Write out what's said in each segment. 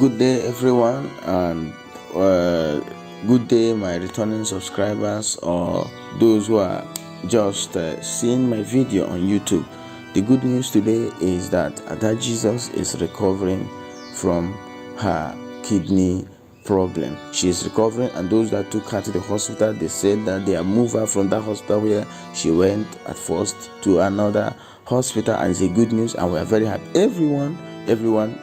Good day, everyone, and good day, my returning subscribers or those who are just seeing my video on YouTube. The good news today is that Ada Jesus is recovering from her kidney problem. She is recovering, and those that took her to the hospital, they said that they have moved her from that hospital where she went at first to another hospital, and it's a good news, and we are very happy. Everyone,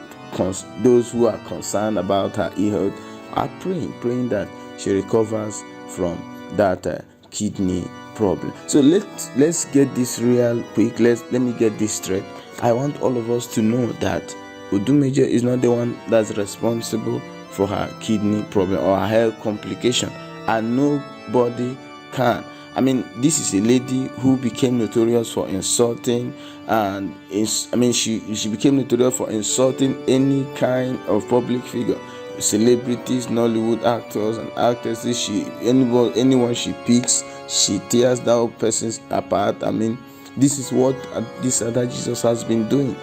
those who are concerned about her health are praying that she recovers from that kidney problem. So let's get this real quick. Let me get this straight. I want all of us to know that Odumeje is not the one that's responsible for her kidney problem or her health complication, and nobody can. I mean, this is a lady who became notorious for insulting, and she became notorious for insulting any kind of public figure, celebrities, Nollywood actors and actresses. Anyone she picks, she tears that persons apart. I mean, this is what this Ada Jesus has been doing.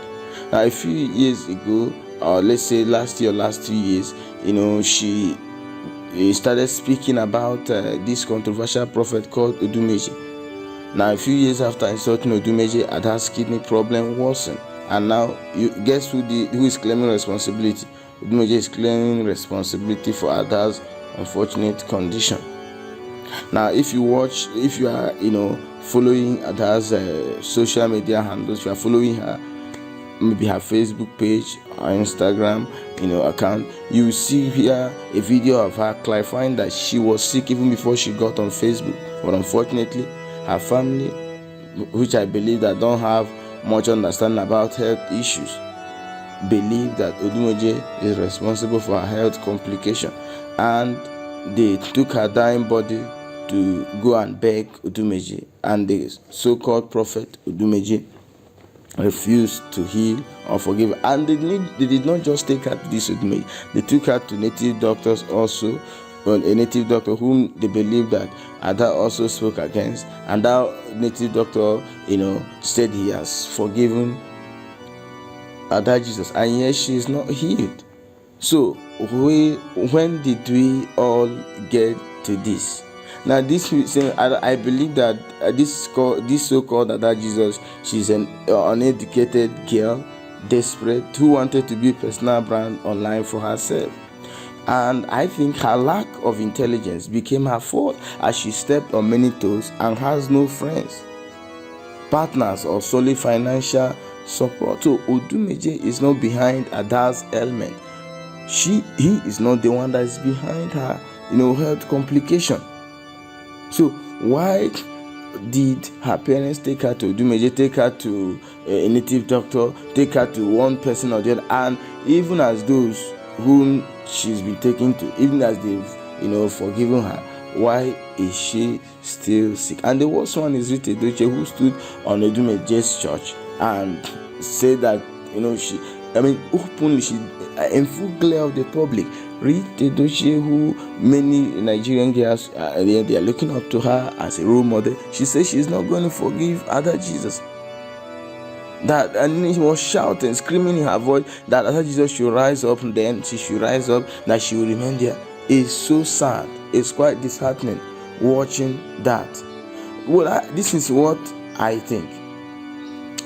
Now, a few years ago, or let's say last 2 years, she started speaking about this controversial prophet called Odumeje. Now, a few years after insulting Odumeje, Ada's kidney problem worsened, and now you guess who is claiming responsibility? Odumeje is claiming responsibility for Ada's unfortunate condition. Now, if you are following Ada's social media handles, you are following her, maybe her Facebook page or Instagram account, you will see here a video of her clarifying that she was sick even before she got on Facebook. But unfortunately, her family, which I believe that don't have much understanding about health issues, believe that Odumeje is responsible for her health complication, and they took her dying body to go and beg Odumeje, and the so-called prophet Odumeje refused to heal or forgive her. And they did not just take her to this Odumeje, they took her to native doctors also. Well, a native doctor whom they believe that Ada also spoke against, and that native doctor said he has forgiven Ada Jesus, and yet she is not healed. So when did we all get to this? Now, I believe that this so-called Ada Jesus, she's an uneducated girl, desperate, who wanted to be a personal brand online for herself. And I think her lack of intelligence became her fault, as she stepped on many toes and has no friends, partners, or solid financial support. So Odumeje is not behind Ada's ailment. He is not the one that is behind her health complication. So why did her parents take her to Odumeje, take her to a native doctor, take her to one person or the other, and even as those whom she's been taken to, even as they've forgiven her, why is she still sick? And the worst one is Rita Edochie, who stood on Odumeje's church and said that openly, she in full glare of the public, Rita Edochie, who many Nigerian girls they are looking up to her as a role model, she says she's not going to forgive Ada Jesus. And he was shouting, screaming in her voice that Ada Jesus should rise up, and then she should rise up, that she will remain there. It's so sad. It's quite disheartening watching that. Well, this is what I think.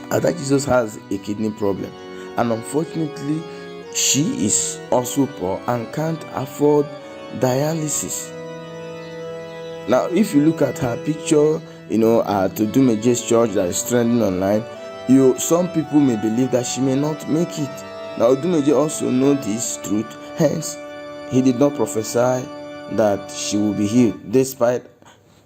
Ada Jesus has a kidney problem, and unfortunately, she is also poor and can't afford dialysis. Now, if you look at her picture, at Odumeje's church that is trending online, some people may believe that she may not make it. Now, Odumeje also knows this truth, hence he did not prophesy that she will be healed, despite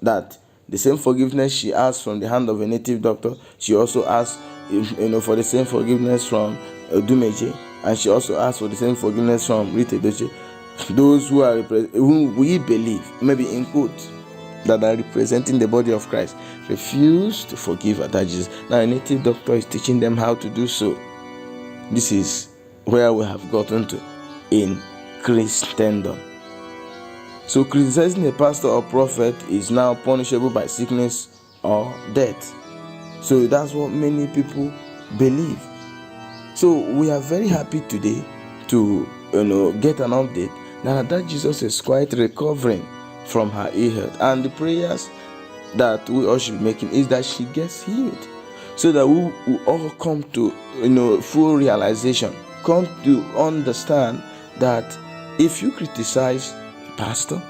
that the same forgiveness she asked from the hand of a native doctor, she also asked for the same forgiveness from Odumeje, and she also asked for the same forgiveness from Rita Edochie. Those who we believe, maybe in quotes, that are representing the body of Christ, refuse to forgive Ada Jesus. Now, a native doctor is teaching them how to do so. This is where we have gotten to in Christendom. So criticizing a pastor or prophet is now punishable by sickness or death. So that's what many people believe. So we are very happy today to get an update that Jesus is quite recovering from her ill health, and the prayers that we all should be making is that she gets healed, so that we will all come to full realization, come to understand that if you criticize pastor,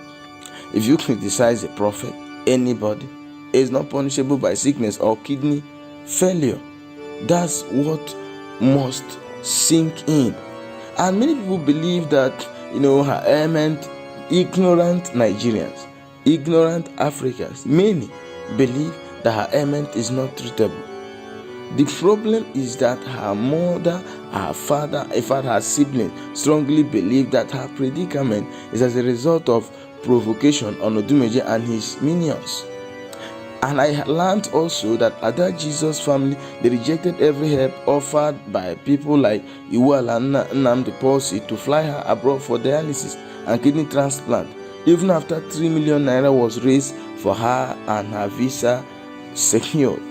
if you criticize a prophet, anybody is not punishable by sickness or kidney failure. That's what must sink in. And many people believe that her ailment, ignorant Nigerians, ignorant Africans, many believe that her ailment is not treatable. The problem is that her mother, her father, in fact her siblings strongly believe that her predicament is as a result of provocation on Odumeje and his minions. And I learned also that other Jesus family, they rejected every help offered by people like Iwuala Nnamdi Palsy to fly her abroad for dialysis and kidney transplant, even after 3 million naira was raised for her and her visa secured.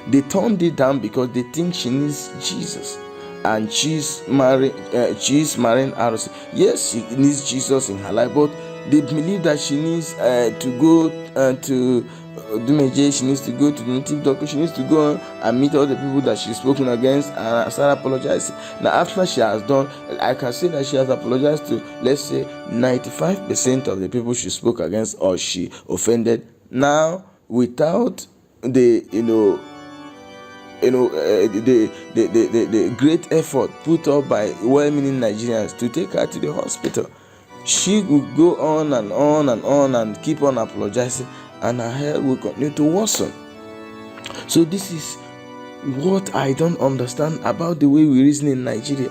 They turned it down because they think she needs Jesus, and she's marrying RC. Yes, she needs Jesus in her life, but they believe that she needs to go to Odumeje, she needs to go to the native doctor, she needs to go and meet all the people that she's spoken against and start apologizing. Now, after she has done, I can say that she has apologized to, let's say, 95% of the people she spoke against or she offended. Now, without the the great effort put up by well-meaning Nigerians to take her to the hospital, she would go on and on and on and keep on apologizing, and her health will continue to worsen. So this is what I don't understand about the way we reason in Nigeria.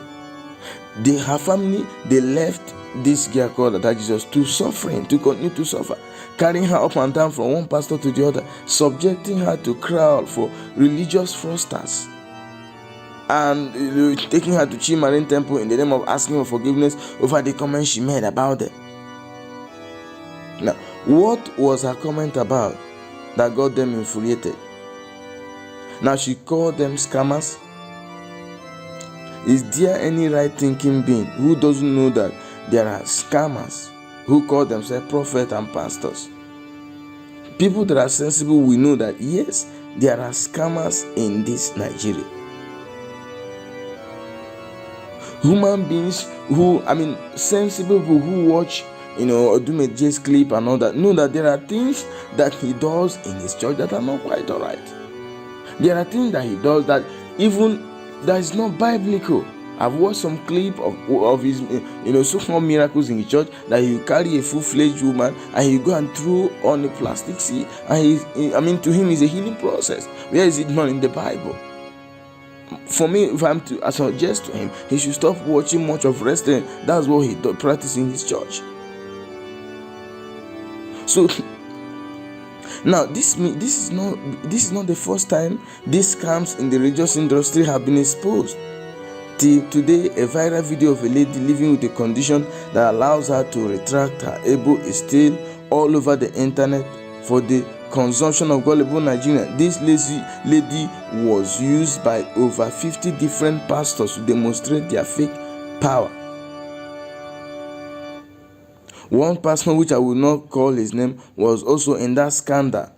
Her family, they left this girl called Ada Jesus to suffering, to continue to suffer, carrying her up and down from one pastor to the other, subjecting her to crowd for religious fraudsters, and taking her to Chi Marine Temple in the name of asking for forgiveness over the comments she made about them. Now, what was her comment about that got them infuriated? Now, she called them scammers. Is there any right thinking being who doesn't know that there are scammers who call themselves prophets and pastors? People that are sensible will know that yes, there are scammers in this Nigeria. Human beings sensible people who watch Odumeje's clip and all that know that there are things that he does in his church that are not quite all right. There are things that he does that even that is not biblical. I've watched some clip of his so-called miracles in the church, that he carry a full-fledged woman and he go and throw on a plastic seed, and to him is a healing process. Where is it not in the Bible? For me, if I'm to suggest to him, he should stop watching much of wrestling. That's what he does practice in his church. So now this is not the first time these scams in the religious industry have been exposed. Till today, a viral video of a lady living with a condition that allows her to retract her elbow is still all over the internet for the consumption of gullible Nigerians. This lady was used by over 50 different pastors to demonstrate their fake power. One pastor, which I will not call his name, was also in that scandal.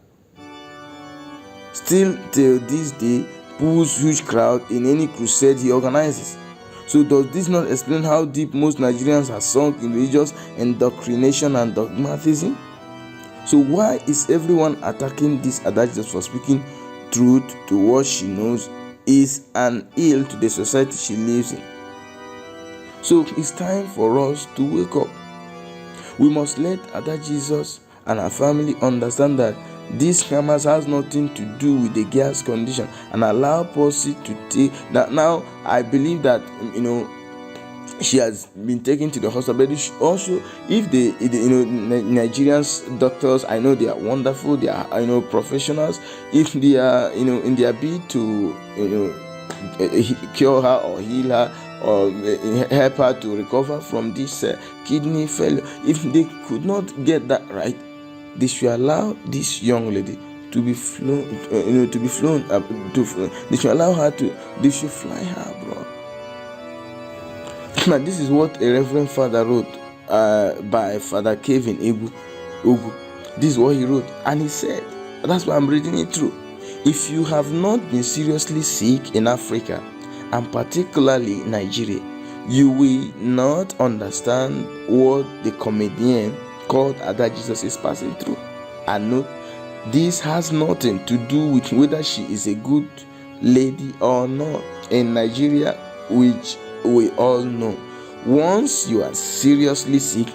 Still till this day, pulls huge crowd in any crusade he organizes. So does this not explain how deep most Nigerians are sunk in religious indoctrination and dogmatism? So why is everyone attacking this Ada Jesus for speaking truth to what she knows is an ill to the society she lives in? So it's time for us to wake up. We must let Ada Jesus and her family understand that this scammers has nothing to do with the girl's condition, and allow Palsy to take that. Now I believe that she has been taken to the hospital, but also if the Nigerians doctors, I know they are wonderful, they are professionals. If they are in their bid to cure her or heal her or help her to recover from this kidney failure, if they could not get that right, they should allow this young lady to be flown, they should allow her to, they should fly her abroad. Now, this is what a Reverend Father wrote by Father Kevin Ugu. This is what he wrote, and he said, that's why I'm reading it through. If you have not been seriously sick in Africa, and particularly Nigeria, you will not understand what the comedian called Ada Jesus is passing through. And note, this has nothing to do with whether she is a good lady or not. In Nigeria, which we all know, once you are seriously sick,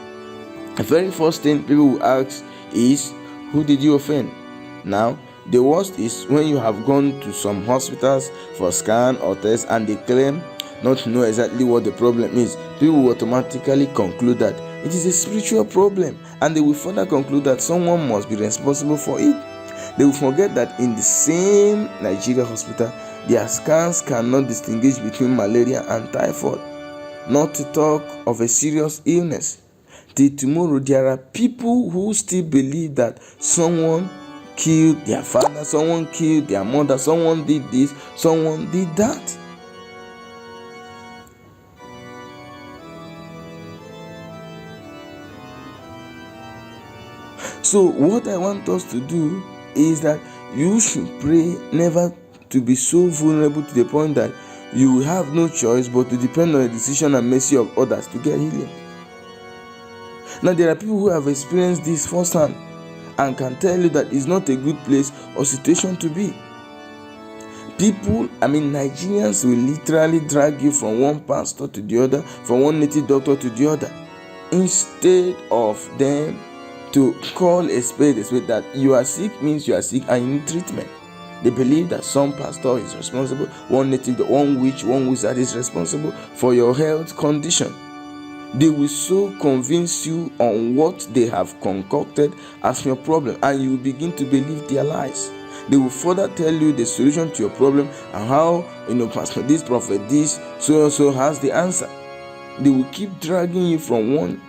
the very first thing people will ask is, who did you offend? Now, the worst is when you have gone to some hospitals for scan or test and they claim not to know exactly what the problem is. People will automatically conclude that it is a spiritual problem, and they will further conclude that someone must be responsible for it. They will forget that in the same Nigeria hospital, their scans cannot distinguish between malaria and typhoid, not to talk of a serious illness. Till tomorrow, there are people who still believe that someone killed their father, someone killed their mother, someone did this, someone did that. So what I want us to do is that you should pray never to be so vulnerable to the point that you have no choice but to depend on the decision and mercy of others to get healing. Now, there are people who have experienced this firsthand and can tell you that it's not a good place or situation to be. Nigerians will literally drag you from one pastor to the other, from one native doctor to the other, instead of them to call a spade that you are sick means you are sick and you need treatment. They believe that some pastor is responsible, one native, one witch, one wizard is responsible for your health condition. They will so convince you on what they have concocted as your problem, and you will begin to believe their lies. They will further tell you the solution to your problem and how, pastor this, prophet this, so has the answer. They will keep dragging you from one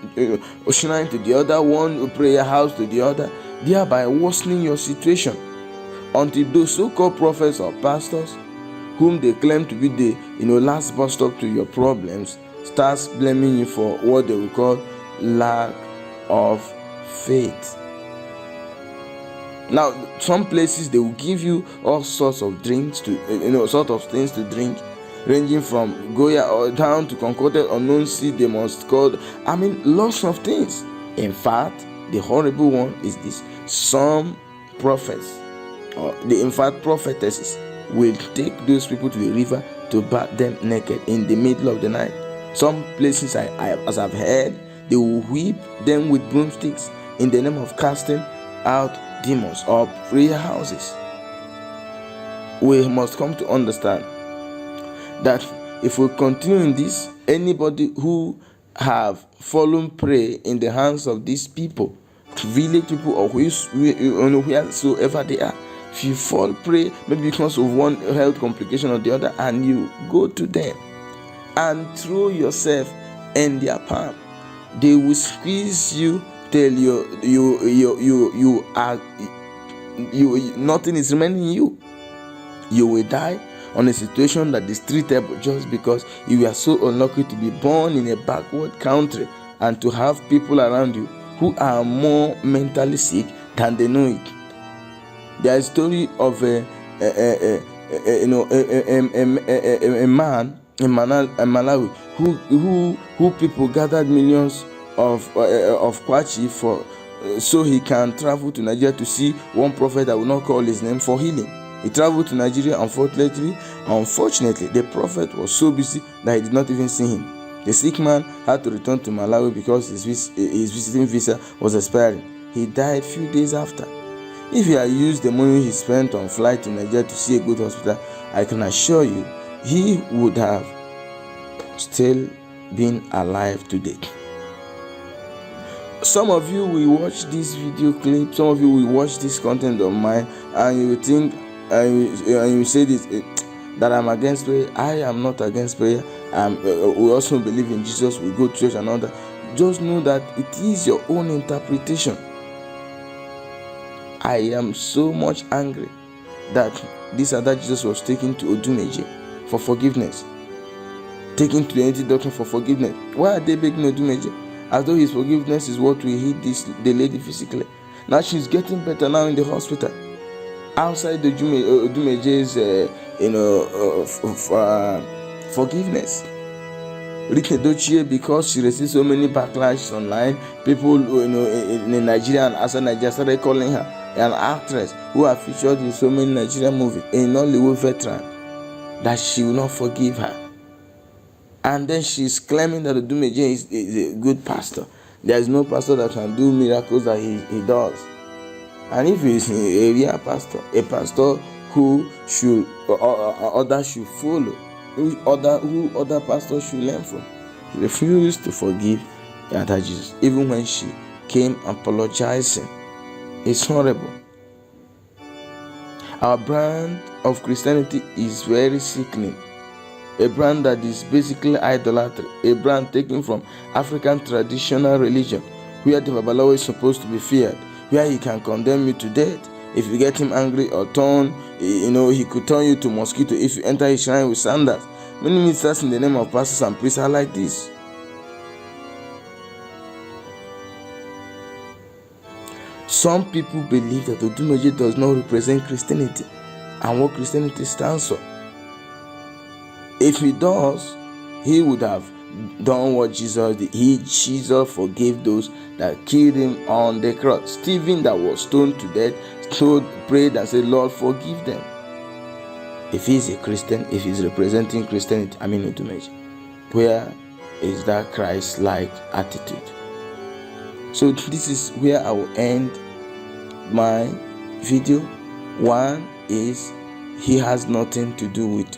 shrine to the other, one prayer house to the other, thereby worsening your situation, until those so-called prophets or pastors, whom they claim to be the last bus stop to your problems, starts blaming you for what they will call lack of faith. Now, some places they will give you all sorts of drinks to things to drink, ranging from Goya or down to concocted unknown seed they must call. Lots of things. In fact, the horrible one is this: some prophets, prophetesses, will take those people to the river to bat them naked in the middle of the night. Some places, as I've heard, they will whip them with broomsticks in the name of casting out demons or prayer houses. We must come to understand that if we continue in this, anybody who have fallen prey in the hands of these people, village people or wheresoever they are, if you fall prey, maybe because of one health complication or the other, and you go to them and throw yourself in their palm, they will squeeze you till you are nothing is remaining in you. You will die on a situation that is treatable just because you are so unlucky to be born in a backward country and to have people around you who are more mentally sick than they know it. There is a story of a man in Malawi who people gathered millions of kwachi for so he can travel to Nigeria to see one prophet that will not call his name for healing. He traveled to Nigeria. Unfortunately, the prophet was so busy that he did not even see him. The sick man had to return to Malawi because his visiting visa was expiring. He died few days after. If he had used the money he spent on flight to Nigeria to see a good hospital, I can assure you he would have still been alive today. Some of you will watch this video clip, some of you will watch this content of mine, and you will think, and you say this, that I'm against prayer. I am not against prayer. We also believe in Jesus. We go to church and all that. Just know that it is your own interpretation. I am so much angry that this other Jesus was taken to Odumeje for forgiveness. taking to the native doctor for forgiveness. Why are they begging Odumeje? As though his forgiveness is what will heal the lady physically. Now she's getting better now in the hospital. Outside the Odumeje's forgiveness. Rita Dochie, because she received so many backlash online, people in Nigeria and outside Nigeria started calling her an actress who has featured in so many Nigerian movies, a Nollywood veteran, that she will not forgive her. And then she's claiming that Odumeje is a good pastor. There is no pastor that can do miracles that he does. And if he's a real pastor, a pastor who should others should follow, who other pastors should learn from, he refused to forgive Ada Jesus, even when she came apologizing. It's horrible. Our brand of Christianity is very sickening. A brand that is basically idolatry, a brand taken from African traditional religion, where the Babalawo is supposed to be feared, where he can condemn you to death. If you get him angry or turn, he could turn you to mosquito if you enter his shrine with sandals. Many ministers in the name of pastors and priests are like this. Some people believe that Odumeje does not represent Christianity and what Christianity stands for. If he does, he would have done what Jesus did. Jesus forgave those that killed him on the cross. Stephen, that was stoned to death, prayed and said, Lord, forgive them. If he's a Christian, if he's representing Christianity, Odumeje, where is that Christ-like attitude? So this is where I will end my video. One is, he has nothing to do with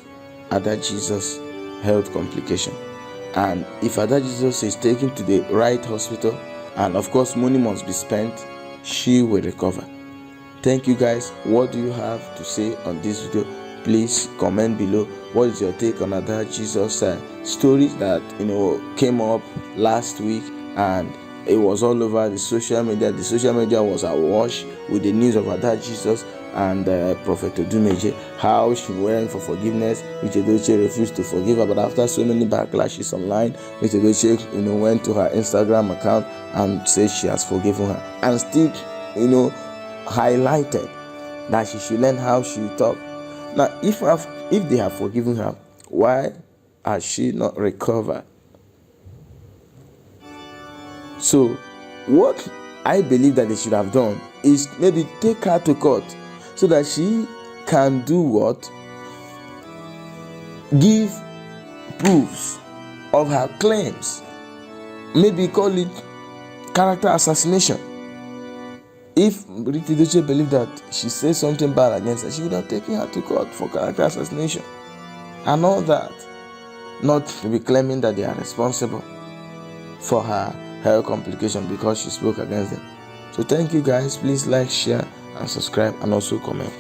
Ada Jesus' health complication. And if Ada Jesus is taken to the right hospital, and of course money must be spent, she will recover. Thank you guys. What do you have to say on this video? Please comment below. What is your take on Ada Jesus' story that came up last week, and it was all over the social media. The social media was awash with the news of Ada Jesus and Prophet Odumeje, how she went for forgiveness, which Edochie refused to forgive her. But after so many backlashes online, which Edochie went to her Instagram account and said she has forgiven her, and still highlighted that she should learn how she talk. Now, if they have forgiven her, why has she not recovered? So, what I believe that they should have done is maybe take her to court so that she can do what? Give proofs of her claims. Maybe call it character assassination. If Rita Dochie believed that she said something bad against her, she would have taken her to court for character assassination and all that. Not to be claiming that they are responsible for her health complication because she spoke against them. So thank you guys. Please like, share and subscribe, and also comment.